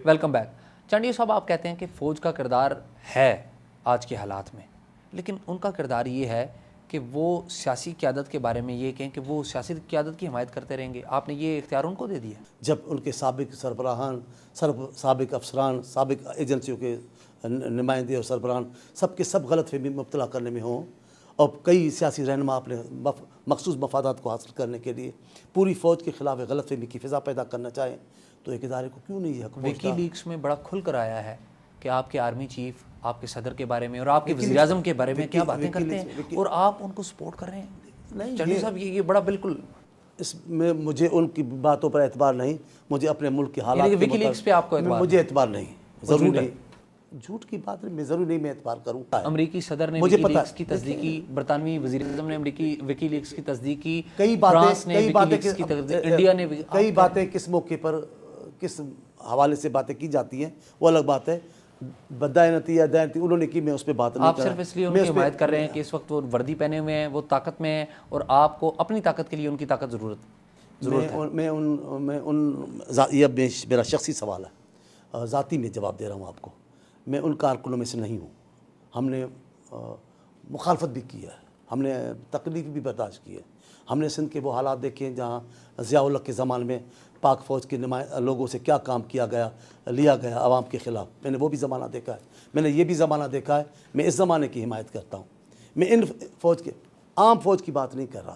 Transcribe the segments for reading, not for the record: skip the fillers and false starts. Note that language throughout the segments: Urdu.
Welcome back. چانڈیو صاحب, آپ کہتے ہیں کہ فوج کا کردار ہے آج کے حالات میں, لیکن ان کا کردار یہ ہے کہ وہ سیاسی قیادت کے بارے میں یہ کہیں کہ وہ سیاسی قیادت کی حمایت کرتے رہیں گے. آپ نے یہ اختیار ان کو دے دیا. جب ان کے سابق سربراہان, سابق افسران, سابق ایجنسیوں کے نمائندے اور سربراہان سب کے سب غلط فہمی مبتلا کرنے میں ہوں, اور کئی سیاسی رہنما اپنے مخصوص مفادات کو حاصل کرنے کے لیے پوری فوج کے خلاف غلط فہمی کی فضا پیدا کرنا چاہیں, تو ایک ادارے کو کیوں نہیں یہ حق وکی لیکس میں بڑا کھل کر آیا ہے کہ آپ کے آرمی چیف آپ کے صدر کے بارے میں اور آپ کے وزیر اعظم کے بارے میں کیا باتیں کرتے ہیں, اور آپ ان کو سپورٹ کر رہے ہیں. نہیں چانڈیو صاحب, یہ بڑا بالکل اس میں مجھے ان کی باتوں پر اعتبار نہیں, مجھے اپنے ملک کے حالات کے وکی لیکس پہ آپ کو اعتبار مجھے اعتبار نہیں, ضروری نہیں. جھوٹ کی بات نہیں, میں ضروری نہیں میں اعتبار کروں. امریکی صدر نے وکی لیکس کی تصدیق کی, برطانوی وزیر اعظم نے امریکی وکی لیکس کی تصدیق کی, فرانس نے وکی لیکس کی تصدیق, انڈیا نے. کئی باتیں کس موقع پر کس حوالے سے باتیں کی جاتی ہیں وہ الگ بات ہے. بدائنتی یا دائنتی انہوں نے کی, میں اس پہ بات نہیں آپ صرف اس لیے ان کی حمایت کر رہے ہیں کہ اس وقت وہ وردی پہنے ہوئے ہیں, وہ طاقت میں ہیں, اور آپ کو اپنی طاقت کے لیے ان کی طاقت ضرورت ہے. میں یہ میرا شخصی سوال ہے, ذاتی میں جواب دے رہا ہوں آپ کو. میں ان کارکنوں میں سے نہیں ہوں. ہم نے مخالفت بھی کی ہے, ہم نے تکلیف بھی برداشت کی ہے. ہم نے سندھ کے وہ حالات دیکھے ہیں جہاں ضیاء الحق کے زمانے میں پاک فوج کے لوگوں سے کیا کام کیا گیا, لیا گیا عوام کے خلاف. میں نے وہ بھی زمانہ دیکھا ہے, میں نے یہ بھی زمانہ دیکھا ہے. میں اس زمانے کی حمایت کرتا ہوں. میں ان فوج کے عام فوج کی بات نہیں کر رہا,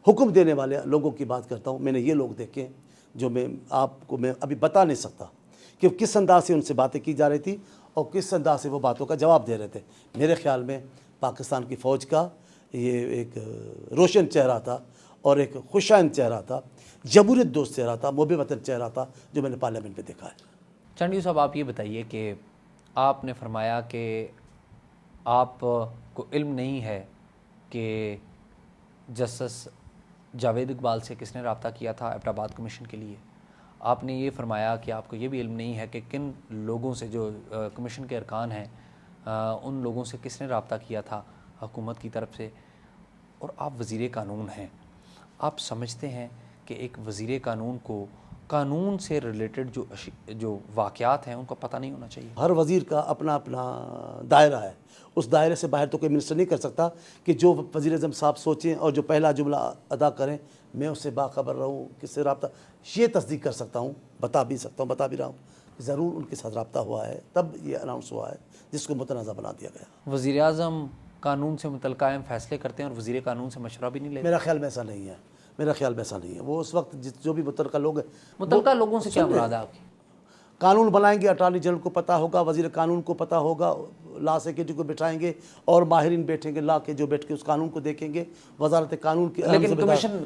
حکم دینے والے لوگوں کی بات کرتا ہوں. میں نے یہ لوگ دیکھے جو میں آپ کو میں ابھی بتا نہیں سکتا کہ کس انداز سے ان سے باتیں کی جا رہی تھی اور کس انداز سے وہ باتوں کا جواب دے رہے تھے. میرے خیال میں پاکستان کی فوج کا یہ ایک روشن چہرہ تھا اور ایک خوشائند چہرہ تھا, جمہوریت دوست چہرہ تھا, محب وطن چہرہ تھا, جو میں نے پارلیمنٹ میں دیکھا ہے. چانڈیو صاحب, آپ یہ بتائیے کہ آپ نے فرمایا کہ آپ کو علم نہیں ہے کہ جسٹس جاوید اقبال سے کس نے رابطہ کیا تھا ایبٹ آباد کمیشن کے لیے. آپ نے یہ فرمایا کہ آپ کو یہ بھی علم نہیں ہے کہ کن لوگوں سے, جو کمیشن کے ارکان ہیں, ان لوگوں سے کس نے رابطہ کیا تھا حکومت کی طرف سے. اور آپ وزیر قانون ہیں, آپ سمجھتے ہیں کہ ایک وزیر قانون کو قانون سے ریلیٹڈ جو واقعات ہیں ان کا پتہ نہیں ہونا چاہیے؟ ہر وزیر کا اپنا اپنا دائرہ ہے, اس دائرے سے باہر تو کوئی منسٹر نہیں کر سکتا کہ جو وزیر اعظم صاحب سوچیں اور جو پہلا جملہ ادا کریں میں اس سے باخبر رہوں, کس سے رابطہ. یہ تصدیق کر سکتا ہوں, بتا بھی رہا ہوں, ضرور ان کے ساتھ رابطہ ہوا ہے, تب یہ اناؤنس ہوا ہے جس کو متنازع بنا دیا گیا. وزیر اعظم قانون سے متعلقہ اہم فیصلے کرتے ہیں اور وزیر قانون سے مشورہ بھی نہیں لیتے؟ میرا خیال میں ایسا نہیں ہے, میرا خیال میں ایسا نہیں ہے. وہ اس وقت جو بھی متعلقہ لوگ ہیں, متعلقہ لوگوں سے کیا مراد ہے آپ کی؟ قانون بنائیں گے, اٹارنی جنرل کو پتہ ہوگا, وزیر قانون کو پتہ ہوگا, لا سیکریٹری کو بٹھائیں گے اور ماہرین بیٹھیں گے لا کے, جو بیٹھ کے اس قانون کو دیکھیں گے. وزارت قانون کی لیکن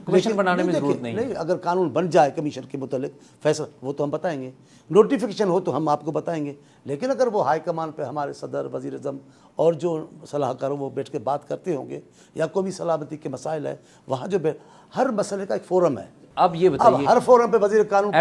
کمیشن بنانے میں ضرورت نہیں. اگر قانون بن جائے کمیشن کے متعلق فیصلہ, وہ تو ہم بتائیں گے. نوٹیفیکیشن ہو تو ہم آپ کو بتائیں گے. لیکن اگر وہ ہائی کمان پہ ہمارے صدر, وزیر اعظم اور جو صلاح کار وہ بیٹھ کے بات کرتے ہوں گے, یا قومی سلامتی کے مسائل ہے, وہاں جو ہر مسئلے کا ایک فورم ہے. اب یہ بتائیے, ہر فورم پہ وزیر قانون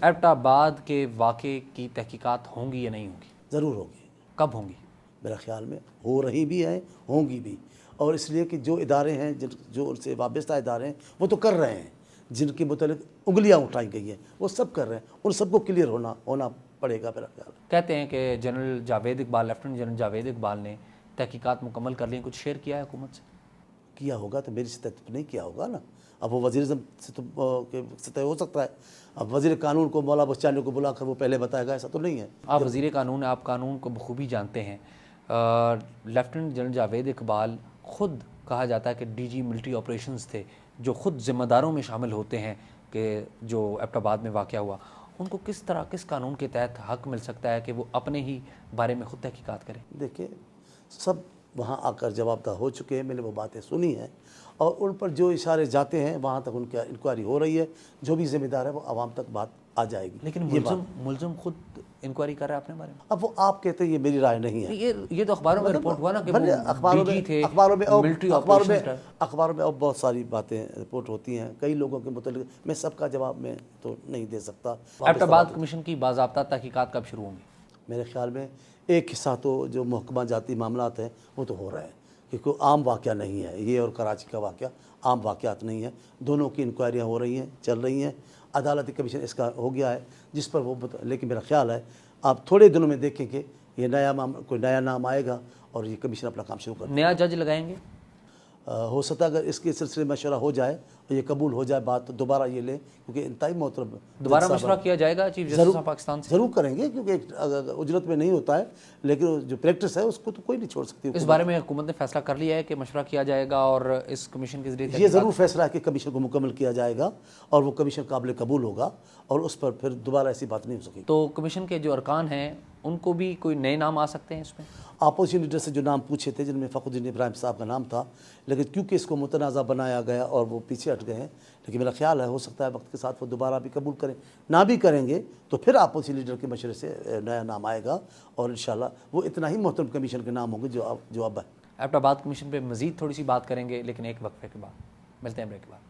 ایبٹ آباد کے واقعے کی تحقیقات ہوں گی یا نہیں ہوں گی؟ ضرور ہوگی. کب ہوں گی؟ میرا خیال میں ہو رہی بھی ہیں, ہوں گی بھی. اور اس لیے کہ جو ادارے ہیں, جو ان سے وابستہ ادارے ہیں, وہ تو کر رہے ہیں. جن کے متعلق انگلیاں اٹھائی گئی ہیں وہ سب کر رہے ہیں. ان سب کو کلیئر ہونا پڑے گا میرا خیال. کہتے ہیں کہ general Javed Iqbal, lieutenant general Javed Iqbal نے تحقیقات مکمل کر لی, کچھ شیئر کیا ہے حکومت سے؟ کیا ہوگا تو میری سطح نہیں کیا ہوگا نا. اب وہ وزیر اعظم سے تو سطح ہو سکتا ہے. اب وزیر قانون کو مولا بخشانی کو بلا کر وہ پہلے بتائے گا, ایسا تو نہیں ہے. آپ وزیر قانون ہیں, آپ قانون کو بخوبی جانتے ہیں. لیفٹیننٹ جنرل جاوید اقبال خود کہا جاتا ہے کہ ڈی جی ملٹری آپریشنز تھے, جو خود ذمہ داروں میں شامل ہوتے ہیں کہ جو ایبٹ آباد میں واقعہ ہوا. ان کو کس طرح, کس قانون کے تحت حق مل سکتا ہے کہ وہ اپنے ہی بارے میں خود تحقیقات کریں؟ دیکھیں, سب وہاں آ کر جواب دہ ہو چکے ہیں, میں نے وہ باتیں سنی ہیں, اور ان پر جو اشارے جاتے ہیں وہاں تک ان کی انکوائری ہو رہی ہے. جو بھی ذمہ دار ہے وہ عوام تک بات آ جائے گی. لیکن ملزم خود انکوائری کر رہا ہے اپنے بارے میں. اب وہ آپ کہتے ہیں, یہ میری رائے نہیں ہے. یہ تو اخباروں میں رپورٹ ہوا نا کہ اخباروں میں اب بہت ساری باتیں رپورٹ ہوتی ہیں کئی لوگوں کے متعلق. میں سب کا جواب میں تو نہیں دے سکتا. ایبٹ آباد کمیشن کی باضابطہ تحقیقات کب شروع ہوں گی؟ میرے خیال میں ایک حصہ تو جو محکمہ جاتی معاملات ہیں وہ تو ہو رہے ہیں, کیونکہ عام واقعہ نہیں ہے یہ, اور کراچی کا واقعہ عام واقعات نہیں ہے. دونوں کی انکوائریاں ہو رہی ہیں, چل رہی ہیں, عدالتی کمیشن اس کا ہو گیا ہے جس پر وہ لیکن میرا خیال ہے آپ تھوڑے دنوں میں دیکھیں کہ یہ کوئی نیا نام آئے گا اور یہ کمیشن اپنا کام شروع کر دے نیا جج لگائیں گے؟ ہو سکتا ہے اگر اس کے سلسلے میں مشورہ ہو جائے اور یہ قبول ہو جائے بات تو دوبارہ یہ لیں کیونکہ انتہائی محترم دوبارہ مشورہ کیا جائے گا چیف جسٹس آف پاکستان سے؟ ضرور کریں گے کیونکہ اجرت میں نہیں ہوتا ہے لیکن جو پریکٹس ہے اس کو تو کوئی نہیں چھوڑ سکتی اس بارے میں حکومت نے فیصلہ کر لیا ہے کہ مشورہ کیا جائے گا اور اس کمیشن کے ذریعے یہ ضرور فیصلہ ہے کہ کمیشن کو مکمل کیا جائے گا اور وہ کمیشن قابل قبول ہوگا اور اس پر پھر دوبارہ ایسی بات نہیں ہو سکے گی۔ تو کمیشن کے جو ارکان ہیں ان کو بھی کوئی نئے نام آ سکتے ہیں اس میں؟ اپوزیشن لیڈر سے جو نام پوچھے تھے جن میں فخر الدین ابراہیم صاحب کا نام تھا لیکن کیونکہ اس کو متنازع بنایا گیا اور وہ پیچھے ہٹ گئے ہیں لیکن میرا خیال ہے ہو سکتا ہے وقت کے ساتھ وہ دوبارہ بھی قبول کریں نہ بھی کریں گے تو پھر اپوزیشن لیڈر کے مشورے سے نیا نام آئے گا اور انشاءاللہ وہ اتنا ہی محترم کمیشن کے نام ہوں گے جو اب ہے۔ ایبٹ آباد کمیشن پہ مزید تھوڑی سی بات کریں گے لیکن ایک وقفے کے بعد ملتے ہیں، بریک کے بعد۔